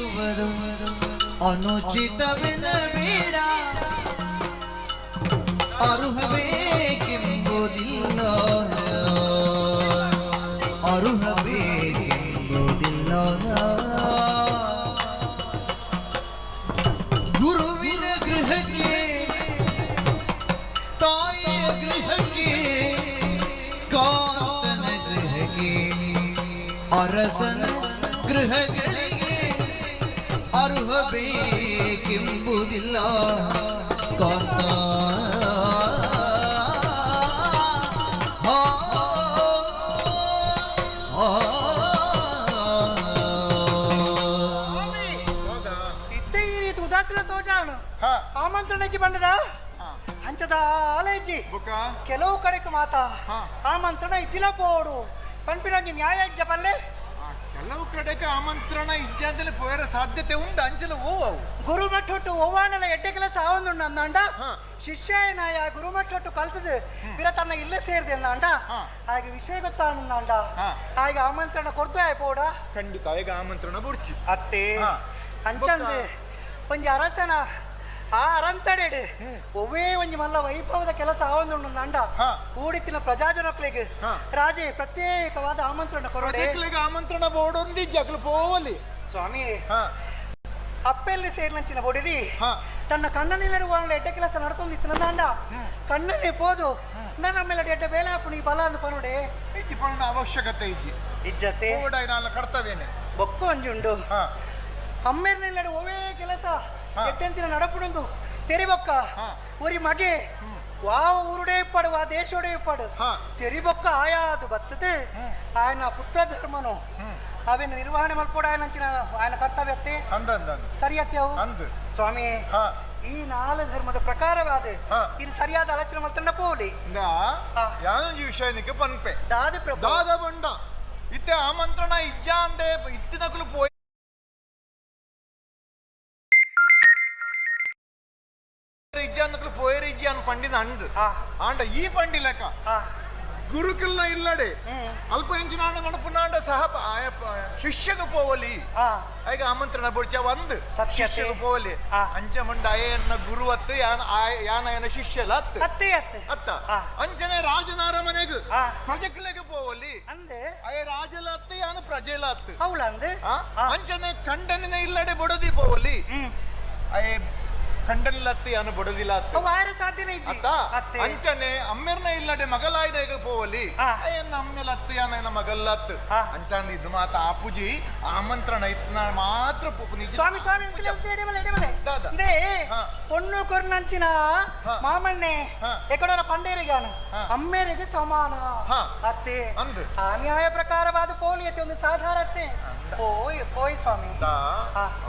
ಎನ್ನುವುದು ಅನುಚಿತವೆನ್ನಬೇಡ, ಅರುಹಬೇಕೆಂಬುದಿಲ್ಲ, ಅರುಹಬೇಕೆಂಬುದಿಲ್ಲ. ಗುರುವಿನ ಗೃಹಕ್ಕೆ, ತಾಯಿಯ ಗೃಹಕ್ಕೆ, ಕಾಂತನ ಗೃಹಕ್ಕೆ, ಅರಸನ ಗೃಹಗಳಿಗೆ ಅರುಹಬೇಕೆಂಬುದಿಲ್ಲ ಕಾಂತ. ಆಮಂತ್ರಣಕ್ಕೆ ಬಂದದ ಹಂಚದ ಆಲೈಜಿ ಕೆಲವು ಕಡೆಗೆ ಮಾತಾ ಆಮಂತ್ರಣ ಇದ್ದಿಲ್ಲ ಪೋಡು ಪಂಪಿನಾಗಿ ನ್ಯಾಯ ಇಜ್ಜ ಪಲ್ಲೆ ಕೆಲವು ಕಡೆಗೆ ಆಮಂತ್ರಣ ಇಜ್ಜ ಅಂತಲೇ ಪೋಯರ ಸಾಧ್ಯತೆ ಉಂಟು ಅಂಚಲ ಓವು ಗುರುಮಠೊಟ್ಟು ಓವಾಣಲ ಎಡ್ಡೆ ಕೆಲಸ ಆವೊಂದುಂಡು ಅಂದ ಶಿಷ್ಯನಾಯ ಗುರುಮಠೊಟ್ಟು ಕಲ್ತದು ಬಿರ ತನ್ನ ಇಲ್ಲೇ ಸೇರಿದೆ ಅಂದ ಹಾಗೆ ವಿಷಯ ಗೊತ್ತಾಂಡ ಹಾಗೆ ಆಮಂತ್ರಣ ಕೊಡ್ತಾ ಪೋಡ ಖಂಡಿತ ಈಗ ಆಮಂತ್ರಣ ಬುಡ್ಚಿ ಅತ್ತೆ ಅಂಚಂದೆ ಒಂಜಿ ಅರಸನ ಆ ಅರಂತಡೆಡು ಒವ್ವೇ ಒಂಜಿ ಮಲ್ಲ ವೈಭವದ ಕೆಲಸ ಆವೊಂದುಂಡು ಅಂಡ ಕೂಡಿತ್ತಿನ ಪ್ರಜಾಜನಕ್ಲೆಗೆ ರಾಜೆ ಪ್ರತ್ಯೇಕವಾದ ಆಮಂತ್ರಣ ಕೊರಡೆ ಆಮಂತ್ರಣ ಬೋಡೊಂದಿ ಜಗ್ಲು ಪೋವಲಿ ಸ್ವಾಮಿ ಅಪ್ಪೆಲ್ಲಿ ಸೇರ್ಲಂಚಿನ ಬೊಡಿದಿ ತನ್ನ ಕಣ್ಣನಿರುವ ಎಡ್ಡೆ ಕೆಲಸ ನಡ್ತೊಂದಿತ್ತು ನಂದ ಕಣ್ಣನೇ ಪೋದು ನನ್ನ ಮೇಲೆ ಎಡ್ಡೆ ಬೇಲೆ ಹಾಪು ನೀ ಬಲ ಅಂದು ಪನೋಡೆ ಇಜ್ಜಿ ಪನ ಅವಶ್ಯಕತೆ ಇಜ್ಜಿ ಇಜ್ಜತೆ ನಾಲ ಕರ್ತವ್ಯನೆ ಬೊಕ್ಕು ಅಂಜುಂಡು ಅಮ್ಮೇರ್ನೆಲ್ಲಡೆ ಒವೇ ಕೆಲಸ ಎಟ್ಟೆಂತಿನ ನಡಪುಡುಂದು ತೆರಿಬೊಕ್ಕ ಊರಿ ಮಗೆ ವಾವ ಊರುಡೇ ಇಪ್ಪಡು ವಾ ದೇಶೋಡೇ ಇಪ್ಪಡು ತೆರಿಬೊಕ್ಕ ಆಯಾದು ಬತ್ತದು ఆయన ಪುತ್ರ ಧರ್ಮನು ಅವೇನು ನಿರ್ವಹಣೆ ಮಲ್ಪೋಡ ಆಯನಂಚಿನ ఆయన ಕರ್ತವ್ಯತ್ತೆ ಸರಿಯತ್ತೆವು ಸ್ವಾಮಿ ಈ 4 ಧರ್ಮದ ಪ್ರಕಾರವಾದ ಇದು ಸರಿಯಾದ ಆಲೋಚನೆ ಮಾಡ್ತಂಡ ಪೋಲಿ ಯಾನೊಂಜಿ ವಿಷಯನಿಗೆ ಪನ್ಪೆ ದಾದ ಪ್ರಭು ದಾದ ಬಂಡ ಇತ್ತೆ ಆಮಂತ್ರಣ ಇಜ್ಜ ಅಂದೆ ಇತ್ತಿನಕಲು ಪೋಯ್ ಇಜ್ಜಾನಕಲು ಪೋಯರ್ ಇಜ್ಜಿ ಅನ್ ಪಂಡಿನ ಅಂಡ್ ಆಂಡ ಈ ಪಂಡಿ ಲೆಕ್ಕ ಗುರುಕಲ್ನ ಇಲ್ಲಡೆ ಅಲ್ಪ ಎಂಚಿನ ನಡಪುನಾಂಡ ಸಹ ಶಿಷ್ಯಗ ಪೋವಲಿ ಈಗ ಆಮಂತ್ರಣ ಬೊಡ್ಚ ಒಂದು ಶಿಷ್ಯಗ ಪೋವಲಿ ಅಂಚ ಮಂಡ ಅಯ್ಯನ ಗುರುವತ್ತು ಯಾನ ಶಿಷ್ಯಲ ಅತ್ತ ಅಂಚನೆ ರಾಜನಾರ ಮನೆಗ ಪ್ರಜೆಗಳಿಗೆ ಪೋವಲಿ ಅಯ್ಯ ರಾಜಲ ಅತ್ತ ಯಾನ ಪ್ರಜೆಲ ಅತ್ತ ಅಂಚನೆ ಕಂಡನಿನ ಇಲ್ಲಡೆ ಬೊಡದಿ ಪೋವಲಿ ಅಯ್ಯ ಖಂಡನಿಲ್ಲತ್ತಿ ಅನು ಬೊಡದಿಲ್ಲ ಅಂಚನೆ ಅಮ್ಮೆರ್ನ ಇಲ್ಲಡೆ ಮಗಲಾಯ್ದ ಈಗ ಪೋವಲಿ ಅಯ್ಯನ್ನ ಅಮ್ಮೆಲತ್ತಿ ಅನ್ನ ಮಗಲ್ಲತ್ ಅಂಚನ್ ಇದು ಮಾತ ಆಪುಜಿ ಆಮಂತ್ರಣ ಇತ್ನ ಮಾತ್ರ ಸ್ವಾಮಿ ಸ್ವಾಮಿ పొన్ను కొర్నంచిన మామల్ని ఎక్కడో పండేరిగాను అమ్మేరికి సమాన అత్తే ఆ న్యాయ ప్రకారవాದ ಪೋಲಿ ಅತ್ತೆ ಒಂದು ಸಾಧಾರ ಅತ್ತೆ పోయి ಸ್ವಾಮಿ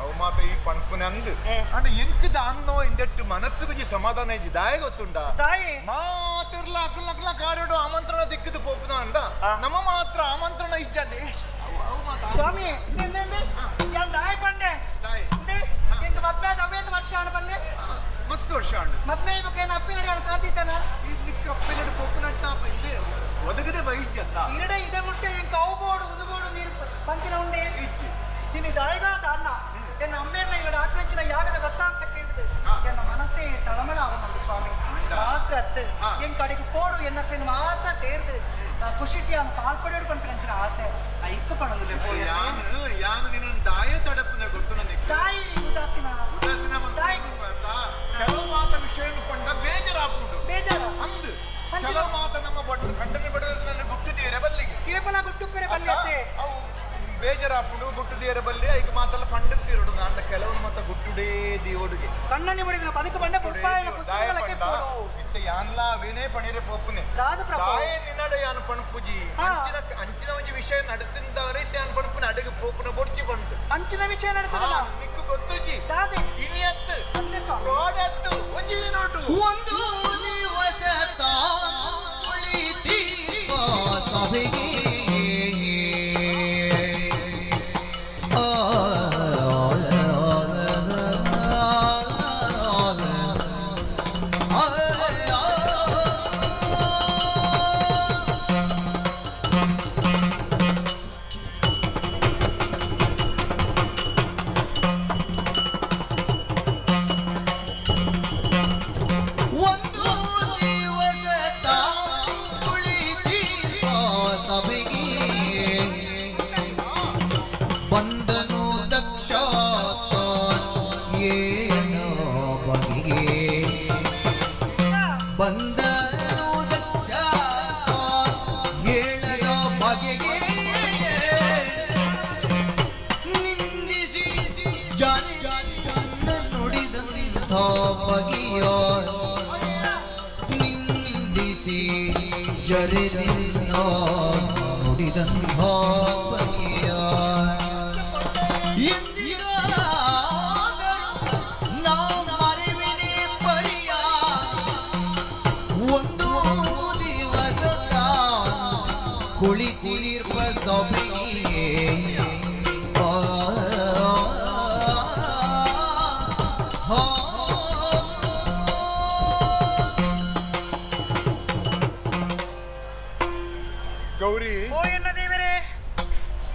ಅವು ಮಾತ ಈ ಪನ್ಪುನೆ ಅಂದು ಅಂದ್ರೆ ಎಂಕದ ಅನ್ನೋ ಇಂದಟ್ಟು ಮನಸ್ಸಿಗೆ ಸಮಾಧಾನ ಇಜ್ಜಿ ದಾಯ ಗೊತ್ತುಂಡ ದಾಯಿ ಮಾತಿರ್ಲ ಅಕ್ಕಲ ಕಾರ್ಯಡು ಆಮಂತ್ರಣ ದಿಕ್ಕದು ಪೋಪುನ ಅಂಡ ನಮ್ಮ ಮಾತ್ರ ಆಮಂತ್ರಣ ಇಜ್ಜದೆ ಸ್ವಾಮಿ ದಾಯ ಪಂಡೆ ಎಂಕ ಮದ್ವೆ 90 ವರ್ಷ ಆಣ ಬಲ್ಲೆ ಮಸ್ತ್ ವರ್ಷ ಆಂಡು ಮದ್ವೆ ಇವಾಗ ಅಪ್ಪಿನಡಿ ಆಣ ಕಾದಿತ್ತಾನ ಇದಕ್ಕೆ ಅಪ್ಪಿನಡಿ ಪೋಪುನಟ್ಟ ಇಲ್ಲಿ ಒದಗದೆ ಬೈಜ್ಜತ್ತ ಇರಡೆ ಇದೆ ಮುಟ್ಟೆ ಎಂಕ ಅವಬೋಡು ಉದುಬೋಡು ನೀರು ಪಂಚಿನ ಉಂಡೆ ಇಜ್ಜಿ ಇನ್ನು ದಾಯಿಗಾದ ಅನ್ನ ಎನ್ನ ಅಮ್ಮೇರ್ನ ಇಲ್ಲಡೆ ಆಕ್ರಂಚಿನ ಯಾಗದ ಗೊತ್ತಾಂತ ಕೇಳಿದೆ ಎನ್ನ ಮನಸ್ಸೇ ತಳಮಳ ಅವನಂದು ಸ್ವಾಮಿ ಮಾತ್ರ ಅತ್ತು ಎನ್ ಕಡೆಗೆ ಪೋಡು ಎನ್ನಕ್ಕೆ ಮಾತ್ರ ಸೇರ್ದು ಖುಷಿಟಿ ಅವನು ಪಾಲ್ಪಡೋಡು ಪಂಪಿನ ಆಸೆ ಐಕ್ಕು ಪಣಗುಲೆ ಯಾನು ನಿನ್ನ ದಾಯ ತಡಪುನ ಗೊತ್ತು ನನಗೆ ದಾಯಿ ಉದಾಸೀನ ದಾಯಿ ಕೆಲವು ಮಾತ ವಿಷಯ ಪಂಡ ಬೇಜಾರಾಪುಂಡು ಬೇಜಾರು ಅಂದು ಕೆಲವು ಮಾತ ನಮ್ಮ ಖಂಡನೆ ಬಡದಲ್ಲಿ ಗುಟ್ಟಿದ್ದೀರ ಬಲ್ಲಿಗೆ ಕೇವಲ ಗುಟ್ಟುಪ್ಪರೆ ಬಲ್ಲಿ ಅವು ಬೇಜಾರಾಪುಂಡು ಗುಟ್ಟುದೇರ ಬಲ್ಲಿ ಈಗ ಮಾತಲ್ಲ ಪಂಡಿತಿರುಡು ಅಂಡ ಕೆಲವು ಮಾತ ಗುಟ್ಟುಡೇ ದಿಯೋಡುಗೆ ಕಣ್ಣನೆ ಬಡಿದ ಬದುಕು ಬಂಡ ಪುಟ್ಪಾಯನ ಪುಸ್ತಕಲಕ್ಕೆ ಪೋಡು ಇತ್ತೆ ಯಾನ್ಲಾ ವೇನೆ ಪಣಿರೆ ಪೋಪುನೆ ದಾಯ ನಿನ್ನಡ ಯಾನು ಪಣಪುಜಿ ಅಂಚಿನ ಒಂಜಿ ವಿಷಯ ನಡತಿಂದವರೆ ಇತ್ತೆ ಯಾನು ಪಣಪುನೆ ಅಡಗೆ ಪೋಪುನ ಬೊಡ್ಚಿ ಬಂತು ಅಂಚಿನ ವಿಷಯ ನಡತದಲ್ಲ ನಿಕ್ಕು ಗೊತ್ತುಜಿ ದಾದೆ ಇನಿ ಅತ್ತು ರೋಡತ್ತು ಒಂಜಿ ನೋಟು ಒಂದು ದಿವಸ ಉಳಿತೀಪ ಸಭೆಗೆ ಬಗೆಯ ನಿಂದಿಸಿ ಜರೆದಿನ್ನ ನುಡಿದಂಥ ಬಗೆಯ ಎಂದಿಗಾದರೂ ನಾ ಮರೆವಿನೇ ಪರಿಯ ಒಂದು ದಿವಸ ಕುಳಿತಿರ್ಪ ಸೊಬಗಿಯೇ ಗೌರಿ ಓ ಎನ್ನ ದೇವರೇ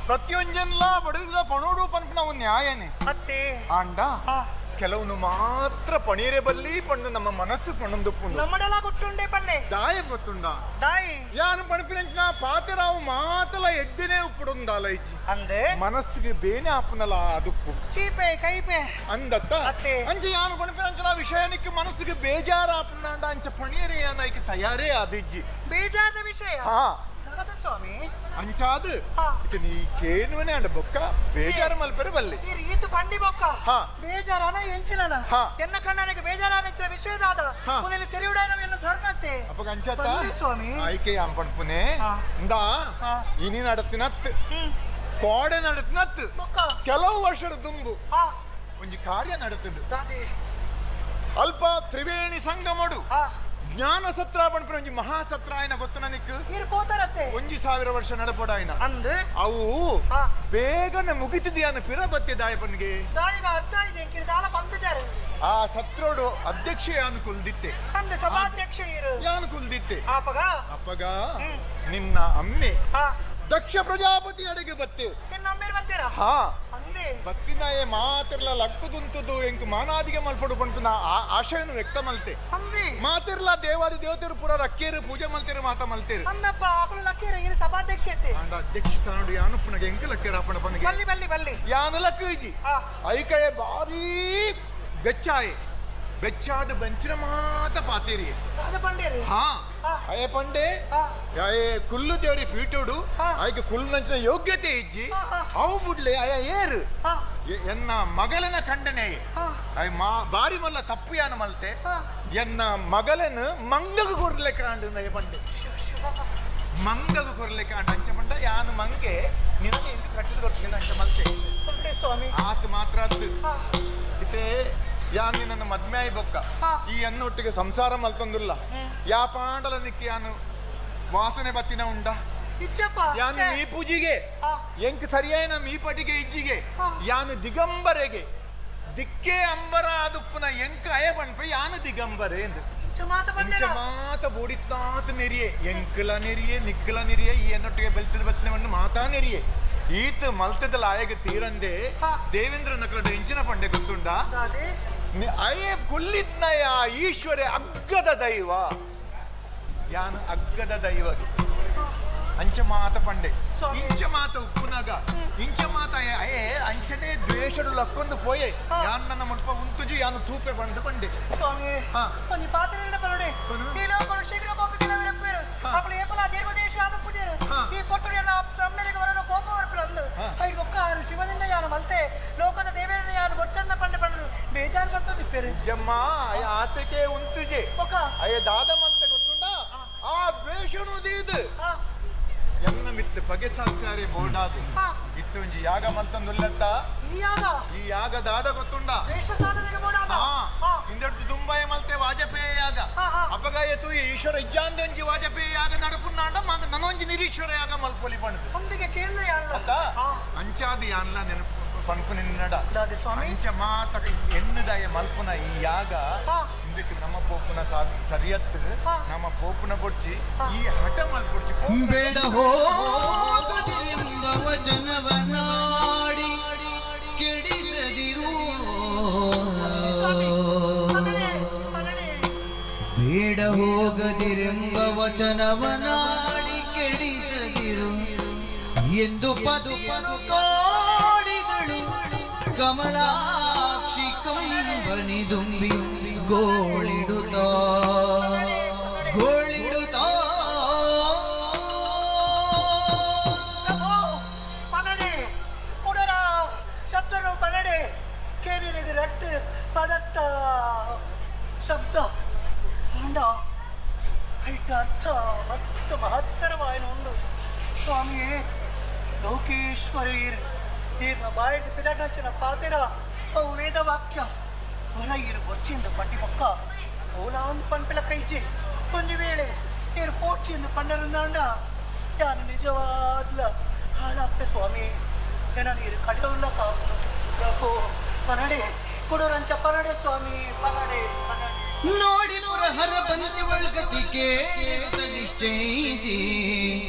ಪ್ರತಿಯೊಂಜನ್ಲ ಬಡಗಿದ ಪಣೋಡು ಪನ್ಪ ನಾವು ನ್ಯಾಯನೇ ಅತ್ತೆ ಆಂಡ ಆ, ಕೆಲವನು ಮಾತ್ರ ಪಣೀರೆ ಬಲ್ಲಿ ಪಂಡು ನಮ್ಮ ಮನಸ್ಸು ಪಣಂದು ಪುಂಡು ನಮ್ಮಡೆಲ್ಲ ಗುಟ್ಟುಂಡೆ ಪನ್ನೆ ದಾಯ ಗೊತ್ತುಂಡ ದಾಯಿ ಯಾನು ಪಣಪಿನಂಚಿನ ಪಾತೆರಾವು ಮಾತಲ ಎಡ್ಡೆನೆ ಉಪ್ಪುಡುಂದಾಲ ಇಜ್ಜಿ ಅಂದೆ ಮನಸ್ಸಿಗೆ ಬೇನೆ ಆಪುನಲ ಅದುಪ್ಪು ಚೀಪೆ ಕೈಪೆ ಅಂದತ್ತ ಅತ್ತೆ. ಅಂಚೆ ಯಾನು ಪಣಪಿನಂಚಿನ ವಿಷಯನಿಕ್ಕೆ ಮನಸ್ಸಿಗೆ ಬೇಜಾರ ಆಪುನಾಂಡ ಅಂಚ ಪಣೀರೆ ಯಾನೈಕೆ ತಯಾರೇ ಆದಿಜ್ಜಿ ಬೇಜಾದ ವಿಷಯ ಹಾ ತಗದ ಸ್ವಾಮಿ ಅಂಚಾದು ಹಾ. ಇತ ನೀ ಕೇನುವನೆ ಅಂಡ ಬೊಕ್ಕ ಬೇಜಾರು ಮಲ್ಪೆರೆ ಬಲ್ಲಿ ಈ ರೀತಿ ಪಂಡಿ ಬೊಕ್ಕ ಹಾ. ಬೇಜಾರನ ಎಂಚಿನನ ಹಾ. ಎನ್ನ ಕಣ್ಣನಿಗೆ ಬೇಜಾರಾನಿಚ್ಚ ವಿಷಯದಾದ ಹಾ. ಪುನಲಿ ತೆರಿಯುಡಾನವೆನ್ನು ಧರ್ಮತ್ತೆ ಅಪ್ಪಗ ಅಂಚಾತ ಬಲ್ಲಿ ಸ್ವಾಮಿ ಆಯ್ಕೆ ಅಂಪಣ್ಪುನೆ ಹಾ. ಇಂದ ಹಾ. ಇನಿ ನಡತಿನತ್ ಹ್ಮ್ ಕೋಡೆ ನಡತಿನತ್ ಬೊಕ್ಕ ಕೆಲವು ವರ್ಷದ ತುಂಬು ಹಾ ಒಂಜಿ ಕಾರ್ಯ ನಡತುಂಡು ದಾದಿ ಅಲ್ಪ ತ್ರಿವೇಣಿ ಸಂಗಮಡು ಹಾ ಜ್ಞಾನ ಸತ್ರ ಪಣ್ಪುನ ಒಂಜಿ ಮಹಾಸತ್ರ ಆಯ್ನ ಗೊತ್ತು ನನಕ್ ನೀರು ಪೋತಾರತ್ತೆ 1000 ವರ್ಷ ನಡಪಡಾಯ್ನ ಅಂದ್ ಅವು ಹಾ ಬೇಗನೆ ಮುಗಿತಿದ್ಯಾನ ಪಿರ ಬತ್ತೆ ದಾಯಪನ್ಗೆ ದಾಳಿಗ ಅರ್ಥ ಆಯ್ತು ಎಂಕಿರಿ ದಾಳ ಪಂತಜಾರ ಆ ಸತ್ರೋಡು ಅಧ್ಯಕ್ಷ ಯಾನು ಕುಲ್ದಿತ್ತೆ ಅಂದ್ ಸಭಾಧ್ಯಕ್ಷ ಇರು ಯಾನು ಕುಲ್ದಿತ್ತೆ ಆಪಗ ಅಪ್ಪಗ ಹ್ಮ್. ನಿನ್ನ ಅಮ್ಮೆ ಹಾ ದಕ್ಷ ಪ್ರಜಾಪತಿ ಅಡಿಗೆ ಬತ್ತೆ ಇನ್ನೊಮ್ಮೆ ಬರ್ತೀರಾ ಹಾ ಅಂದೆ ಬತ್ತಿನ ಏ ಮಾತಿರ್ಲ ಲಕ್ಕುದುಂತದು ಎಂಕ್ ಮಾನಾದಿಗೆ ಮಲ್ಪಡು ಪಂಪುನ ಆಶಯನು ವ್ಯಕ್ತ ಮಲ್ತೆ ಅಂದೆ ಮಾತಿರ್ಲ ದೇವಾದಿ ದೇವತೆರು ಪುರ ರಕ್ಕೇರು ಪೂಜೆ ಮಲ್ತೇರು ಮಾತ ಮಲ್ತೇರು ಅನ್ನಪ್ಪ ಆಕಳು ಲಕ್ಕೀರ ಇರು ಸಭಾಧ್ಯಕ್ಷತೆ ಅಂಡ ಅಧ್ಯಕ್ಷ ಸ್ಥಾನಡು ಯಾನು ಪುನಗೆ ಎಂಕ ಲಕ್ಕೇರ ಅಪ್ಪಣ ಪಂದಿಗೆ ಬಲ್ಲಿ ಬಲ್ಲಿ ಬಲ್ಲಿ ಯಾನು ಲಕ್ಕೀಜಿ ಹಾ ಐಕಳೆ ಬಾರಿ ಬೆಚ್ಚಾಯೆ ಬೆಚ್ಚಾದ ಬೆಂಚಿನ ಮಾತ ಪಾತೇರಿ ಅದು ಬಂಡೇರಿ ಹಾ ಹಾ. ಅಯ್ಯ ಪಂಡೆ ಹಾ ಅಯ್ಯ ಕುಲ್ಲು ದೇವ್ರಿ ಫೀಟೋಡು ಹಾ. ಆಯ್ಕೆ ಕುಲ್ಲು ನಂಚಿನ ಯೋಗ್ಯತೆ ಇಜ್ಜಿ ಹಾ, ಹಾ. ಅವು ಬಿಡ್ಲೆ ಅಯ್ಯ ಏರು ಹಾ ಎನ್ನ ಮಗಳನ ಕಂಡನೆ ಹಾ ಅಯ್ಯ ಬಾರಿ ಮಲ್ಲ ತಪ್ಪು ಯಾನ ಮಲ್ತೆ ಹಾ ಎನ್ನ ಮಗಳನು ಮಂಗಗ ಕೊರ್ಲೆ ಕಾಂಡು ಅಯ್ಯ ಪಂಡೆ ಮಂಗಗ ಕೊರ್ಲೆ ಕಾಂಡು ಅಂಚ ಪಂಡ ಯಾನು ಮಂಗೆ ನಿನಗೆ ಎಂಟು ಕಟ್ಟಿದ ಕೊಡ್ತೀನಿ ಅಂಚ ಮಲ್ತೆ ಬಂಡೆ ಸ್ವಾಮಿ ಆತು ಮಾತ್ರ ಅದ್ದು ಹಾ ಇತ್ತೆ ಯಾನ್ ನನ್ನ ಮದ್ಮೆ ಆಯ್ ಬೊಕ್ಕ ಹಾ. ಈ ಅನ್ನೊಟ್ಟಿಗೆ ಸಂಸಾರ ಮಲ್ತಂದುಲ್ಲ ಹ್ಮ್. ಯಾ ಪಾಂಡಲ ನಿಕ್ಕಿ ಯಾನು ವಾಸನೆ ಬತ್ತಿನ ಉಂಡ ಇಚ್ಚಪ್ಪ ಯಾನು ಛೇ. ಈ ಪೂಜಿಗೆ ಹಾ ಎಂಕ್ ಸರಿಯಾಯ ನಮ್ಮ ಈ ಪಟಿಗೆ ಇಜ್ಜಿಗೆ ಹಾ. ಯಾನು ದಿಗಂಬರೆಗೆ ದಿಕ್ಕೇ ಅಂಬರ ಅದುಪ್ಪುನ ಎಂಕ ಅಯ ಬಣ್ಪೆ ಯಾನು ದಿಗಂಬರೆ ಎಂದು ಚಮಾತ ಇಂಚ ಬಂಡೇರ ಮಾತ ಬೂಡಿತ್ತಾತ ನೆರಿಯೆ ಎಂಕಲ ನೆರಿಯೆ ನಿಕ್ಕಲ ನೆರಿಯೆ ಈ ಅನ್ನೊಟ್ಟಿಗೆ ಬೆಲ್ತದ ಬತ್ತಿನ ಮಣ್ಣು ಮಾತಾ ನೆರಿಯೆ ಈತ ಮಲ್ತದಲ್ಲ ಆಯಗೆ ತೀರಂದೆ ಹಾ. ದೇವೇಂದ್ರ ನಕಲಡ ಇಂಚಿನ ಪಂಡೆ ಗೊತ್ತುಂಡ ದಾದಿ ಅಯ್ಯೇ ಕುಲ್ಲಿತ್ನಯ ಈಶ್ವರೇ ಅಗ್ಗದ ದೈವ ಯಾನು ಅಗ್ಗದ ದೈವಗೆ ಅಂಚ ಮಾತ ಪಂಡೆ ಸ್ವಾಮಿ. ಇಂಚ ಮಾತ ಉಪ್ಪುನಾಗ ಇಂಚ ಮಾತ ಅಯ್ಯೇ ಅಂಚನೆ ದ್ವೇಷಡು ಲಕ್ಕೊಂದು ಪೋಯೆ ಹಾ. ಯಾನ್ ನನ್ನ ಮುಲ್ಪ ಉಂತುಜಿ ಯಾನು ತೂಪೆ ಬಂದು ಪಂಡೆ ಸ್ವಾಮಿ ಹಾ. ಒಂದು ಪಾತ್ರೆ ಬರೋಡೆ ಬರು. ಈ ಲೋಕಗಳು ಶೀಘ್ರ ಕೋಪಿಸಿದ ವಿರಪ್ಪೇರು ಹಾ. ಅಪ್ಪಳು ಏಪಲ ದೀರ್ಘದೇಶ ಆದ ಪೂಜೆರು ಹಾ. ಈ ಪೊರ್ತುಡಿಯನ್ನ ಅಮ್ಮೆರಿಗೆ ಬರಲು ಕೋಪ ಹೊರಪಿರು ಅಂದು ಹಾ. ಐದು ಒಕ್ಕಾರು ಶಿವನಿಂದ ಯಾನು ಮಲ್ತೆ ಲೋಕದ ದೇವೇರನ್ನ ಯಾನು ಬೊಚ್ಚನ್ನ ಪಂಡೆ ಪಂಡದು ಬೇಜಾರು ಬರ್ತದೆ ಇಪ್ಪೇರು ಜಮ್ಮ ಅಯ್ಯ ಆತಕ್ಕೆ ಉಂತುಜೆ ಒಕ್ಕ ಅಯ್ಯ ದಾದ ಮಲ್ತೆ ಗೊತ್ತುಂಡ ಆ ದ್ವೇಷನು ದೀದು ಹಾ ಎನ್ನ ಮಿತ್ತು ಬಗೆ ಸಾಕ್ಸಾರೆ ಬೋರ್ಡಾದು ಹಾ ಇತ್ತು ಒಂಜಿ ಯಾಗ ಮಲ್ತಂದುಲ್ಲತ್ತ ಈ ಯಾಗ ಈ ಯಾಗ ದಾದ ಗೊತ್ತುಂಡ ವೇಷ ಸಾಧನೆಗೆ ಬೋಡಾದ ಹಾ ಹಿಂದೆಡ್ದು ದುಂಬಾಯ ಮಲ್ತೆ ವಾಜಪೇಯ ಯಾಗ ಹಾ, ಹಾ. ಅಪಗಾಯತು ಈಶ್ವರ ಇಜ್ಜಾಂದೊಂಜಿ ವಾಜಪೇಯ ಯಾಗ ನಡಪುನ್ನಾಂಡ ನನೊಂಜಿ ನಿರೀಶ್ವರ ಯಾಗ ಮಲ್ಪೊಲಿ ಪಣದು ಒಂದಿಗೆ ಕೇಳಲು ಯಾಲ್ಲ ಅತ್ತ ಹಾ ಅಂಚಾದಿ ಯಾನ್ಲ ನೆನಪು ಪನ್ಪು ನಿನ್ನಡ ದಾದಿ ಸ್ವಾಮಿ ಅಂಚ ಮಾತ ಎಣ್ಣದಾಯ ಮಲ್ಪುನ ಈ ಯಾಗ ಹಾ ಇಂದಕ್ಕೆ ನಮ್ಮ ಪೋಪುನ ಸರಿಯತ್ತು ಹಾ. ನಮ್ಮ ಪೋಪುನ ಬೊಡ್ಚಿ ಈ ಹಠ ಮಲ್ಪೊಡ್ಚಿ ಬೇಡ ಹೋಗದಿರೆಂಬ ವಚನವನಾಡಿ ಕೆಡಿಸದಿರು ಬೇಡ ಹೋಗದಿರೆಂಬ ವಚನವನಾಡಿ ಕೆಡಿಸದಿರು ಎಂದು ಪತಿಯನು ಕಾಡಿದಳು ಕಮಲಾಕ್ಷಿ ಕಂಬನಿ ದುಂಬಿ ಗೋಳಿಡುತ್ತಾ ಗೋಳಿಡುತ್ತಾ ಪನಡೆ ಕುಡರ ಶಬ್ದನು ಪನಡೆ ಕೇಳಿರಿದು ರಟ್ಟು ಪದತ್ತ ಶಬ್ದ ಅಂಡ ಐಟ ಅರ್ಥ ಮಸ್ತ್ ಮಹತ್ತರವಾಯನ ಉಂಡು ಸ್ವಾಮಿಯೇ ಲೋಕೇಶ್ವರೀರ್ ಈರ್ನ ಬಾಯಿಡ್ ಪಿದಾಟನ ಪಾತೆರ ಅವು ವೇದ ವಾಕ್ಯ ಹೊರ ಈರು ಗೊಚ್ಚಿಂದ ಪಂಡಿ ಮೊಕ್ಕ ಓಲಾಂದು ಪಂಪಿಲ ಕೈಜಿ ಒಂದು ವೇಳೆ ಈರು ಪೋಚಿಂದ ಪಂಡರಂದಾಂಡ ಯಾನು ನಿಜವಾದ್ಲ ಹಾಳಾಗ್ತೆ ಸ್ವಾಮಿ ಏನ ನೀರು ಕಡವುಲ್ಲ ಕಾಪು ಪನಡೆ ಕೊಡೋರಂಚ ಪನಡೆ ಸ್ವಾಮಿ ಪನಡೆ ಪನಡೆ ನೋಡಿ ಪುರಹರ ಬಂದಿ ಒಳಗತಿ ಕೇಳಿದ ನಿಶ್ಚಯಿಸಿ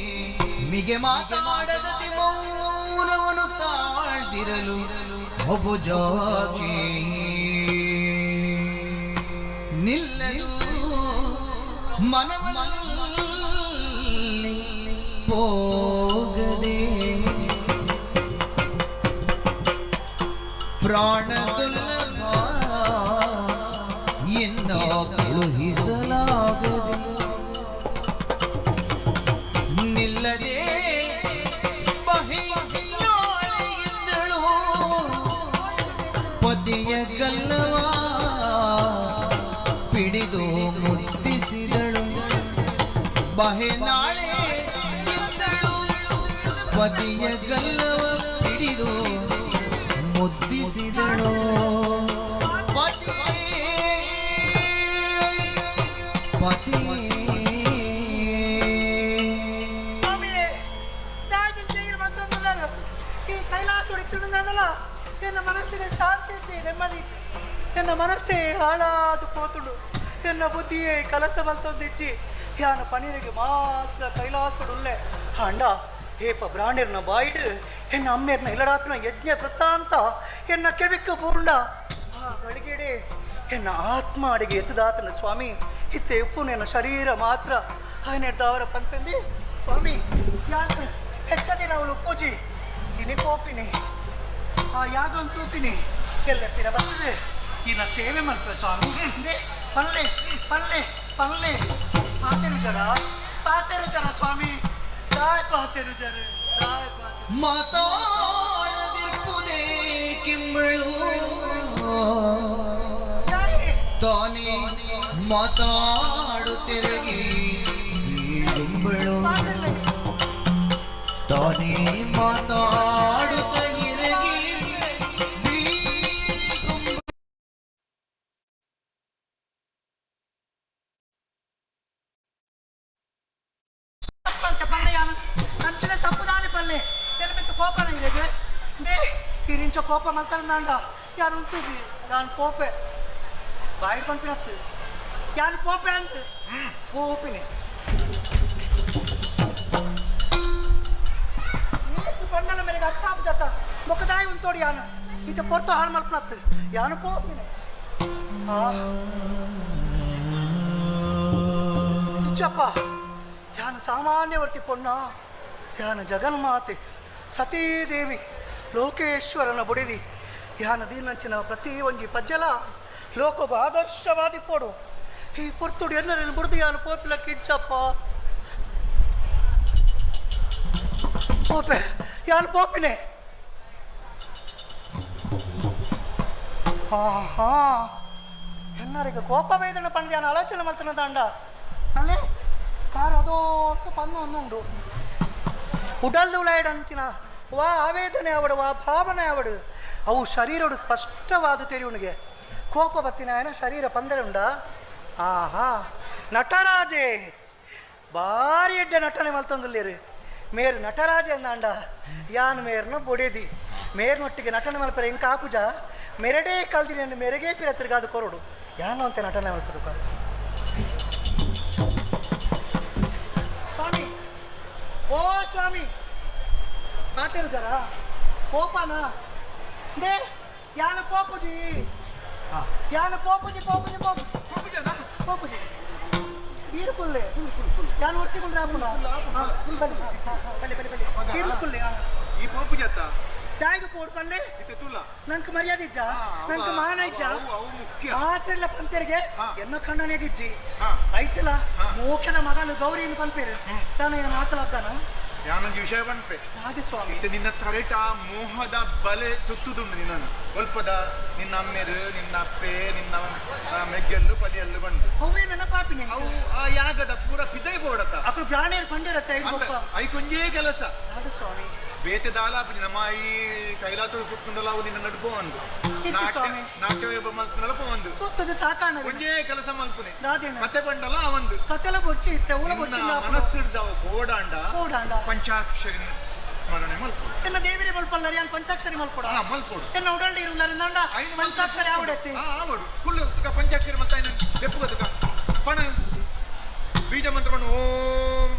ಮಿಗೆ ಮಾತಾಡದತಿ ಮೌನವನು ತಾಳ್ದಿರಲು ಒಬ್ಬುಜಾಕ್ಷಿ ನಿಲ್ಲದು ಮನವಲ್ಲಿ ಹೋಗದೆ ಪ್ರಾಣದುಲ್ಲಭ ಎನ್ನ ಕಳುಹಿಸಲಾಗದೆ ನಿಲ್ಲದೆ ಬಹಿನಾಳೆಯಿಂದಳು ಪತಿಯ ಗಲ್ಲವ ಪಿಡಿದು ಮುದ್ದಿಸಿದಳು ಬಹಿನಾಳೆಯಿಂದಳು ಪತಿಯ ಗಲ್ಲವ ಪಿಡಿದು ಮುದ್ದಿಸಿದಳು ಪತಿ ಸ್ವಾಮಿಯೇ ಈ ಕೈಲಾಸ ಹೊಡಿತಿಡುದಲ್ಲ ಎನ್ನ ಮನಸ್ಸಿಗೆ ಶಾಂತಿ ಇಚ್ಚಿ ನೆಮ್ಮದಿ ಇಚ್ಚಿ ಎನ್ನ ಮನಸ್ಸೇ ಹಾಳಾದು ಪೋತುಡು ಎನ್ನ ಬುದ್ಧಿಯೇ ಕಲಸ ಬಲ್ತೊಂದಿಚ್ಚಿ ಯಾನ ಪನೀರಿಗೆ ಮಾತ್ರ ಕೈಲಾಸುಡುಲ್ಲೆ ಅಂಡ ಏಪ ಬ್ರಾಂಡಿರ್ನ ಬಾಯಿಡು ಎನ್ನ ಅಮ್ಮೇರ್ನ ಇಲ್ಲಡಾಪಿನ ಯಜ್ಞ ವೃತ್ತಾಂತ ಎನ್ನ ಕೆವಿಕ್ಕ ಪೂರ್ಣ ಆ ಗಳಿಗೆಡೆ ಎನ್ನ ಆತ್ಮ ಅಡಿಗೆ ಎತ್ತದಾತನ ಸ್ವಾಮಿ ಇತ್ತೆ ಉಪ್ಪು ನನ್ನ ಶರೀರ ಮಾತ್ರ ಹಾಗೆಡ್ದವರ ಪಂತಂದಿ ಸ್ವಾಮಿ ಯಾಕೆ ಹೆಚ್ಚದಿನ ಅವಳು ಪೂಜಿ ಇನಿ ಕೋಪಿನಿ ಆ ಯಾಗವನ್ನು ತೂಪಿನಿ ಎಲ್ಲೆಪ್ಪಿನ ಬರ್ತದೆ ಇನ್ನ ಸೇವೆ ಮಲ್ಪ ಸ್ವಾಮಿ ಪಲ್ಲೆ ಪಲ್ಲೆ ಪಲ್ಲೆ ಪಾತೆರು ಜರ ಸ್ವಾಮಿ ದಾಯ್ ಪಾತೆರು ಜರ ದಾಯ್ ಪಾತೆ ಮಾತಾಡದಿರ್ಪುದೇ ಕಿಂಬಳು ತಾನೇ ಮಾತಾಡುತ್ತಿರಗಿ ಬೀಳುಂಬಳು ತಾನೇ ಮಾತಾಡುತ್ತಿರಗಿ ತಪ್ಪುದಾನೆ ಪಲ್ಲೆ ತೆಲಮಿತ್ತು ಕೋಪನ ಇಲ್ಲಿಗೆ ಇರಿಂಚ ಕೋಪ ಮಲ್ತಾಂಡ ಯಾರು ಉಂಟುಜಿ ನಾನು ಕೋಪೆ ಬಾಯಿ ಪಂಪಿನತ್ತು ಯಾನು ಕೋಪೆ ಅಂತ ಕೋಪಿನಿ ಪಂಡಲ ಮೇರೆಗೆ ಅಚ್ಚಾಪ ಜತ ಮುಖದಾಯಿ ಉಂಟೋಡಿ ಯಾನು ಈಚೆ ಪೊರ್ತು ಹಾಳು ಮಲ್ಪನತ್ತು ಯಾನು ಕೋಪಿನಿ ಇಚ್ಚಪ್ಪ ಯಾನು ಸಾಮಾನ್ಯವರ್ತಿ ಪೊಣ್ಣ ಯಾನ ಜಗನ್ಮಾತೆ ಸತೀದೇವಿ ಲೋಕೇಶ್ವರನ ಬುಡಿದಿ ಯಾನ ದೀನಂಚಿನ ಪ್ರತಿ ಒಂಜಿ ಪಜ್ಜಲ ಲೋಕಗ ಆದರ್ಶವಾದಿ ಪೋಡು ಈ ಪುರ್ತುಡು ಎನ್ನರೇನು ಬುಡ್ದು ಯಾನು ಪೋಪಿಲ ಕಿಚ್ಚಪ್ಪ ಪೋಪೆ ಯಾನು ಪೋಪಿನೇ ಹಾ ಎನ್ನರಿಗೆ ಕೋಪ ವೇದನೆ ಪಂಡ ಯಾನು ಆಲೋಚನೆ ಮಾಡ್ತಾನೆ ದಾಂಡ ಅಲ್ಲೇ ಕಾರು ಅದೋತ್ತು ಪನ್ನು ಅನ್ನುಂಡು ಉಡಲ್ದು ಉಲಾಯಡಂಚಿನ ವಾ ಆವೇದನೆ ಅವಡು ವಾ ಭಾವನೆ ಅವಡು ಅವು ಶರೀರಡು ಸ್ಪಷ್ಟವಾದ ತೆರಿಯುನಿಗೆ ಕೋಪ ಬತ್ತಿನ ಏನ ಶರೀರ ಪಂದರೆ ಉಂಡ ಆಹಾ ನಟರಾಜೆ ಭಾರಿ ಎಡ್ಡ ನಟನೆ ಮಲ್ತೊಂದುಲ್ಲೇರು ಮೇರು ನಟರಾಜೆ ಅಂದಾಂಡ ಯಾನು ಮೇರ್ನ ಬೊಡೆದಿ ಮೇರ್ನೊಟ್ಟಿಗೆ ನಟನೆ ಮಲ್ಪರೆ ಇಂಕ ಆಪುಜ ಮೆರಡೇ ಕಲ್ದಿನ ಮೆರಗೇ ಪಿರ ತಿರ್ಗಾದ ಕೊರಡು ಯಾನು ಅಂತ ನಟನೆ ಮಲ್ಪದು ಸ್ವಾಮಿ ಓ ಸ್ವಾಮಿ ಮಾತೇನು ಜರ ಕೋಪನ ದೇ ಯಾನ ಪೋಪುಜಿ ಯಾನ ಪೋಪುಜಿ ಪೋಪುಜಿ ಪೋಪುಜಿ ನೀರು ಕುಲ್ಲೆ ಯಾನು ಹೊರ್ತಿ ಕುಲ್ರೆ ಆಪುನ ಬಲ್ಲಿ ಬಲ್ಲಿ ಬಲ್ಲಿ ನೀರು ಕುಲ್ಲೆ ಈ ಪೋಪು ಜತ್ತ ದಾಯಿಗೆ ಪೋಡ್ ಪಲ್ಲೆ ನಂಗೆ ಮರ್ಯಾದೆ ಇಜ್ಜ ನಂಗೆ ಮಾನ ಇಜ್ಜ ಮಾತ್ರ ಪಂತರಿಗೆ ಎನ್ನ ಕಣ್ಣನೆಗಿಜ್ಜಿ ಐಟಲ ಮೂಖ್ಯದ ಮಗಲು ಗೌರಿಯಿಂದ ಪಂಪೇರು ತಾನು ಏನು ಮಾತಲಾಗ್ತಾನ ಯಾನೊಂದು ವಿಷಯ ಬಂತೆ ಹಾಗೆ ಸ್ವಾಮಿ ಇದು ನಿನ್ನ ತಲೆಟ ಮೋಹದ ಬಲೆ ಸುತ್ತುದುಂಡು ನಿನ್ನನ್ನು ಸ್ವಲ್ಪದ ನಿನ್ನ ಅಮ್ಮೆರು ನಿನ್ನ ಅಪ್ಪೆ ನಿನ್ನ ಮೆಗ್ಗೆಲ್ಲು ಪದಿಯಲ್ಲು ಬಂದು ಅವೇ ನೆನಪಾಪಿನಿ ಅವು ಆ ಯಾಗದ ಪೂರ ಪಿದೈ ಬೋಡತ ಅಕ್ರು ಪ್ರಾಣಿಯರು ಪಂಡಿರತ್ತೆ ಐ ಕೊಂಜೇ ಕೆಲಸ ಹಾಗೆ ಸ್ವಾಮಿ ಬೇತೆ ದಾಲಾಪಿ ನಮ್ಮ ಈ ಕೈಲಾಸ ಸುತ್ತುಂಡಲ್ಲ ಅವು ನಿನ್ನ ನಡುಪೋ ಒಂದು ಹೆಚ್ಚು ಸ್ವಾಮಿ. ನಾಟ್ಯ ಮಲ್ಪನಲ್ಪ ಒಂದು ತುತ್ತದ ಸಾಕಾಣ ಕೊಂಜೇ ಕೆಲಸ ಮಲ್ಪುನೆ ದಾದೇನ ಮತ್ತೆ ಬಂಡಲ್ಲ ಆ ಒಂದು ಕತ್ತಲ ಬೊಚ್ಚಿ ಇತ್ತೆ ಉಲ ಬೊಚ್ಚಿಂದ ಮನಸ್ಸಿಡ್ದವ ಕೋಡಾಂಡ ಕೋಡಾಂಡ ಪಂಚಾಕ್ಷರಿ ಸ್ಮರಣೆ ಮಲ್ಪು ಎನ್ನ ದೇವಿರಿ ಮಲ್ಪಲ್ಲರಿ ಅನ್ ಪಂಚಾಕ್ಷರಿ ಮಲ್ಪೊಡ ಮಲ್ಪೋಡು ಎನ್ನ ಉಡಲ್ಡಿ ಇರುವುದರಿಂದ ಪಂಚಾಕ್ಷರಿ ಆವಡತ್ತೆ ಆವಡು ಕುಳ್ಳು ತುಕ ಪಂಚಾಕ್ಷರಿ ಮತ್ತ ಬೆಪ್ಪುಗ ತುಕ ಪಣ ಬೀಜ ಮಂತ್ರ ಪಣ ಓಂ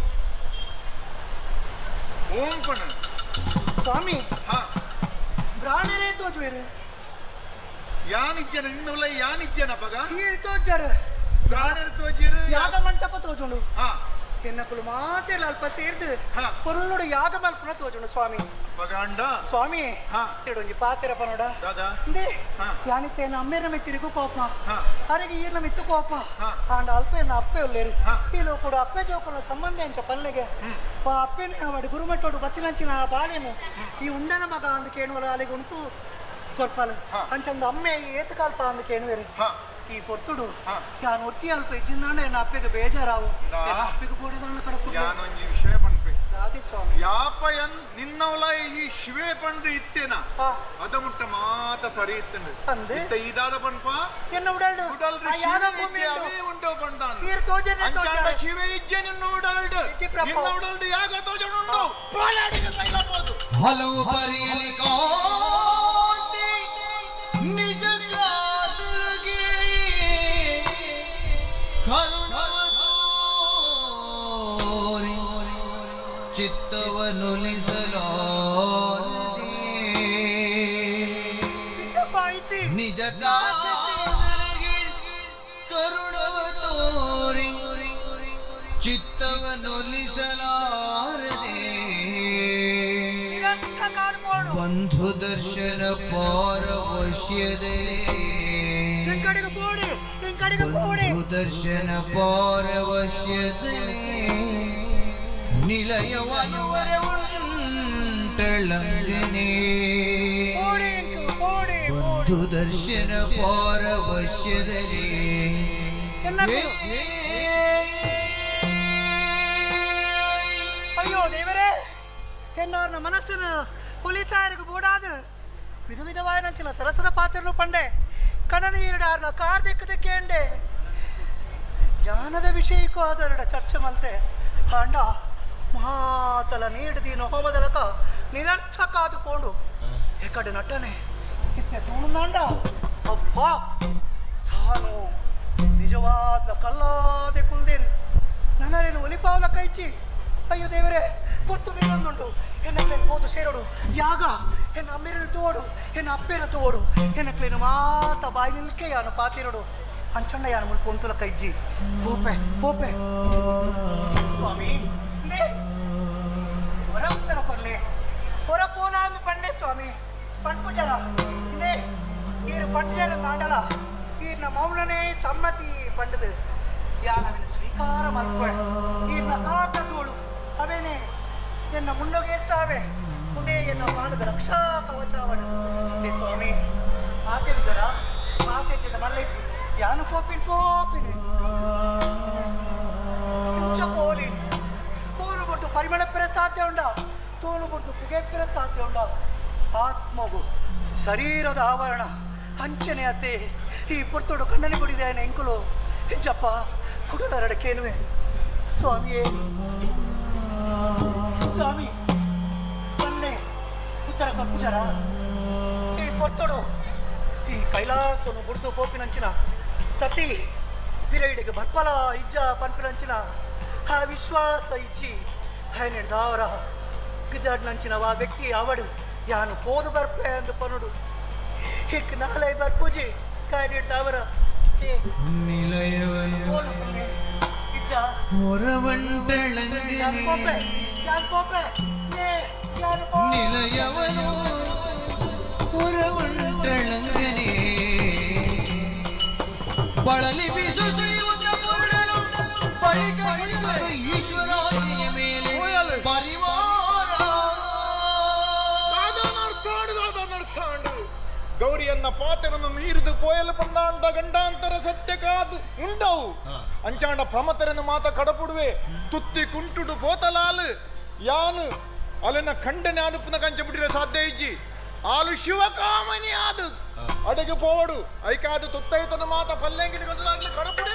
ಓಂ ಪಣ ಸ್ವಾಮಿ ಹಾ ಪ್ರಾಣಿರೇ ತೋಜುವೇರು ಯಾನಿಜ್ಜನ ನಿನ್ನಲ್ಲ ಯಾನಿಜ್ಜನ ಪಗ ಈ ತೋಜರು ಪ್ರಾಣರು ತೋಜಿರು ಯಾಗ ಮಂಟಪ ತೋಜುಂಡು ಹಾ ಎನ್ನಕುಲು ಮಾತೆ ಅಲ್ಪ ಸೇರ್ದು ಹಾ. ಪೊರುಳುಡು ಯಾಗ ಮಲ್ಪನ ತೋಜುಂಡು ಸ್ವಾಮಿ ಪಗ ಅಂಡ ಸ್ವಾಮಿ ಹಾ. ತಿಡೊಂಜಿ ಪಾತೆರಪ್ಪ ನೋಡ ದಾದಾ ಇಂದೇ ಹಾ. ಯಾನಿತ್ತೆ ಅಮ್ಮೇರ ಮೆತ್ತಿರಿಗೂ ಕೋಪ ಹಾ. ಅರೆಗೆ ಈರ್ನ ಮಿತ್ತು ಕೋಪ ಹಾ. ಆಂಡ ಅಲ್ಪ ಎನ್ನ ಅಪ್ಪೆ ಒಲ್ಲೇರು ಹಾ. ಈಲು ಕೂಡ ಅಪ್ಪೆ ಜೋಕುಲ ಸಂಬಂಧ ಎಂಚ ಪಲ್ಲೆಗೆ ಆ ಅಪ್ಪೆನೆ ಅವಡಿ ಗುರುಮಟ್ಟೋಡು ಬತ್ತಿಲಂಚಿನ ಆ ಬಾಳೆನು ಈ ಉಂಡನ ಮಗ ಅಂದು ಕೇಳುವಲ್ಲ ಅಲ್ಲಿಗೆ ಉಂಟು ಕೊರ್ಪಾಲ ಹಾ. ಅಂಚಂದ ಅಮ್ಮೆ ಈ ಏತಕಾಲ್ತ ಅಂದು ಕೇಳುವೇರು ಹಾ ಈ ಪೊರ್ತುಡು ಹಾ. ಯಾನ್ ಒತ್ತಿ ಅಲ್ಪ ಇಜ್ಜಿಂದಾಂಡ ಎನ್ನ ಅಪ್ಪೆಗೆ ಬೇಜಾರಾವು ದಾ. ಎನ್ನ ಅಪ್ಪೆಗೆ ಬೋಡಿದಾಂಡ ಕಡಪು ಯಾನೊಂಜಿ ವಿಷಯ ಬಂದ್ಪೆ ದಾದಿ ಸ್ವಾಮಿ ಯಾಪ ನಿನ್ನವಲ ಈ ಶಿವೆ ಪಂಡು ಇತ್ತೇನ ಹಾ. ಅದ ಮುಟ್ಟ ಮಾತ ಸರಿ ಇತ್ತಂಡು ಅಂದೆ? ಇತ್ತ ಇದಾದ ಪಂಪ ಎನ್ನ ಉಡಲ್ಡು ಉಡಲ್ರು ಆ ಯಾಗ ಶಿವೆ ಭೂಮಿ ಇಜ್ಜೆ ಉಂಡು. ಅವೇ ಉಂಡೋ ಪಂಡಾಂಡು ನೀರು ತೋಜನೆ ಅಂಚಾಂಡ ತೋಜನೆ. ಶಿವೆ ಇಜ್ಜೆ ನಿನ್ನ ಉಡಲ್ಡು ಇಜ್ಜೆ ಪ್ರಭು. ನಿನ್ನ ಉಡಲ್ಡು ಯಾಗ ತೋಜನುಂಡು ಪೋಲಾಡಿಗೆ ಸೈಲಬಹುದು ಹಲವು ಪರಿಯಲಿ ಕಾಂತಿ ನಿಜ ಕಾತುಲುಗೆ ಕರುಣವ ತೋರಿ ಚಿತ್ತವನೊಲಿಸಲಾರದೆ ಇಚ್ಚಪ್ಪ ಇಚ್ಚಿ ನಿಜ ಕಾತುಲುಗೆ ಕರುಣವ ತೋರಿ ಚಿತ್ತವನೊಲಿಸಲಾರದೆ ನಿರಂತರ ಕಾಡ್ಬೋಡು ಬಂಧು ದರ್ಶನ ಪಾರವಶ್ಯದಲ್ಲಿ ನಿನ್ ಕಡೆಗೆ ಬೋಡಿ ನಿನ್ ಕಡೆಗೆ ಬೋಡಿ ಬಂಧು ದರ್ಶನ ಪಾರವಶ್ಯದಲ್ಲಿ ನಿಲಯವನುವರ ಉಂಟಳಂಗನೆ ಬೋಡಿ ಇಂಟು ಬೋಡಿ ಬಂಧು ದರ್ಶನ ಪಾರವಶ್ಯದಲ್ಲಿ ಎಲ್ಲ ಬಿಡು. ಅಯ್ಯೋ ದೇವರೇ ಎನ್ನೋರ್ನ ಮನಸ್ಸನ್ನು ಪೊಲೀಸಾರಿಗೆ ಬೋಡಾದು ವಿಧ ವಿಧವಾದ ನಂಚಿನ ಸರಸದ ಪಾತ್ರನು ಪಂಡೆ ಕಣ್ಣನು ಈರಡಾರ್ನ ಕಾರ್ ದಿಕ್ಕದಕ್ಕೆ ಎಂಡೆ ಜ್ಞಾನದ ವಿಷಯಕ್ಕೂ ಆದರಡ ಚರ್ಚೆ ಮಲ್ತೆ ಹಾಂಡ ಮಾತಲ ನೀಡದೀನು ಹೋಮದಲಕ ನಿರರ್ಥಕಾದುಕೊಂಡು ಎಕಡೆ ನಟನೆ ಇತ್ತೆ ತೂಣುಂಡ ಅಬ್ಬಾ ಸಾನು ನಿಜವಾದ ಕಲ್ಲಾದೆ ಕುಲ್ದೇರು ನನ್ನರೇನು ಒಲಿಪಾವಲ ಕೈಚಿ ಅಯ್ಯೋ ದೇವರೇ ಪೊತ್ತು ನೀರೊಂದುಂಟು ಎನ್ನಕ್ಲೇನು ಪೋದು ಸೇರೋಡು ಯಾಗ ಎನ್ನ ಅಮ್ಮೆರನು ತೋಡು ಎನ್ನ ಅಪ್ಪೆನ ತೋಡು ಎನ್ನಕ್ಲೇನು ಮಾತ ಬಾಯಿ ನಿಲ್ಕೆ ಯಾನು ಪಾತಿರೋಡು ಅಂಚಣ್ಣ ಯಾನು ಮುಲ್ಪ ಒಂತುಲ ಕೈಜ್ಜಿ ಪೋಪೆ ಪೋಪೆ ಸ್ವಾಮಿ ಲೇ ಹೊರ ಉತ್ತರ ಕೊರ್ಲೆ ಹೊರ ಪೋಲ ಅಂದು ಪಂಡೆ ಸ್ವಾಮಿ ಪಂಪುಜರ ಲೇ ಈರು ಪಂಜರ ನಾಡಲ ಈರ್ನ ಮೌನನೇ ಸಮ್ಮತಿ ಪಂಡದು ಯಾನವಿನ ಸ್ವೀಕಾರ ಮಲ್ಪೆ ಈರ್ನ ಕಾಟ ತೋಳು ಅವೇನೆ ಎನ್ನ ಮುನ್ನೊಗೇರ್ಸಾವೆ ಮುಂದೆ ಎನ್ನ ಪಾದದ ರಕ್ಷಾ ಕವಚಾವಣ ಹೇ ಸ್ವಾಮಿ ಆಕೆದ ಜ್ವರ ಆಕೆದ ಮಲ್ಲೆಚ್ಚಿ ಯಾನು ಪೋಪಿನ್ ಪೋಪಿನಿ ಇಂಚ ಪೋಲಿ ಪೋಲು ಬರ್ದು ಪರಿಮಳ ಪೆರ ಸಾಧ್ಯ ಉಂಡ ತೋಲು ಬರ್ದು ಪುಗೆ ಪೆರ ಸಾಧ್ಯ ಉಂಡ ಆತ್ಮವು ಶರೀರದ ಆವರಣ ಅಂಚನೆ ಅತ್ತೆ ಈ ಪುರ್ತೋಡು ಕಣ್ಣನೆ ಕೊಡಿದ್ದೇನೆ ಎಂಕುಲು ಹೆಚ್ಚಪ್ಪ ಕುಡದರಡ ಕೇಳುವೆ ಸ್ವಾಮಿಯೇ ಸ್ವಾಮಿ ಮೊನ್ನೆ ಉತ್ತರ ಕರ್ಪುಜರ ಈ ಪೊತ್ತೊಡು ಈ ಕೈಲಾಸನು ಬುಡ್ದು ಪೋಪಿನಂಚಿನ ಸತಿ ಬಿರೈಡಿಗೆ ಬರ್ಪಲ ಇಜ್ಜ ಪನ್ಪಿನಂಚಿನ ಆ ವಿಶ್ವಾಸ ಇಜ್ಜಿ ಹೈನೆಡ್ದಾವರ ಗಿದ್ದಾಡ್ನಂಚಿನ ಆ ವ್ಯಕ್ತಿ ಅವಡು ಯಾನು ಪೋದು ಬರ್ಪೆ ಅಂದು ಪನುಡು ಹಿಕ್ ನಾಳೆ ಬರ್ಪುಜಿ ಕಾಯ್ನೆಡ್ದಾವರ ನಿಲಯವನು ಪೋಲು ಪುಲ್ಲೆ ಇಜ್ಜ ಹೊರವಂಟಳಂಗನೆ ಯಾನ್ ಪೋಪೆ ಲೇ ಯಾನು ಪೋ ನಿಲಯವನು ಹೊರವಂಟಳಂಗನೆ ಬಳಲಿ ಬೀಸು ಸುರಿಯುವುದ ಪೂರ್ಣನು ಬಳಿಕ ಈಶ್ವರಾಜ್ಞೆಯ ಮೇಲೆ ಪರಿವಾರ ಎನ್ನ ಪಾತ್ರನ್ನು ಮೀರಿದು ಪೋಯಲು ಪಂದಾಂಡ ಗಂಡಾಂತರ ಸತ್ಯ ಕಾದು ಉಂಡವು ಅಂಚಾಂಡ ಪ್ರಮತರನ್ನು ಮಾತ ಕಡಪುಡುವೆ ತುತ್ತಿ ಕುಂಟುಡು ಬೋತಲಾಲು ಯಾನು ಅಲ್ಲಿನ ಖಂಡನೆ ಆದುಪ್ಪನ ಕಂಚ ಬಿಟ್ಟಿರೋ ಸಾಧ್ಯ ಇಜ್ಜಿ ಆಲು ಶಿವಕಾಮನಿ ಆದು ಅಡಗೆ ಪೋವಡು ಐಕಾದು ತುತ್ತೈತನ ಮಾತ ಪಲ್ಲೆಂಗಿನ ಕಡಪುಡೆ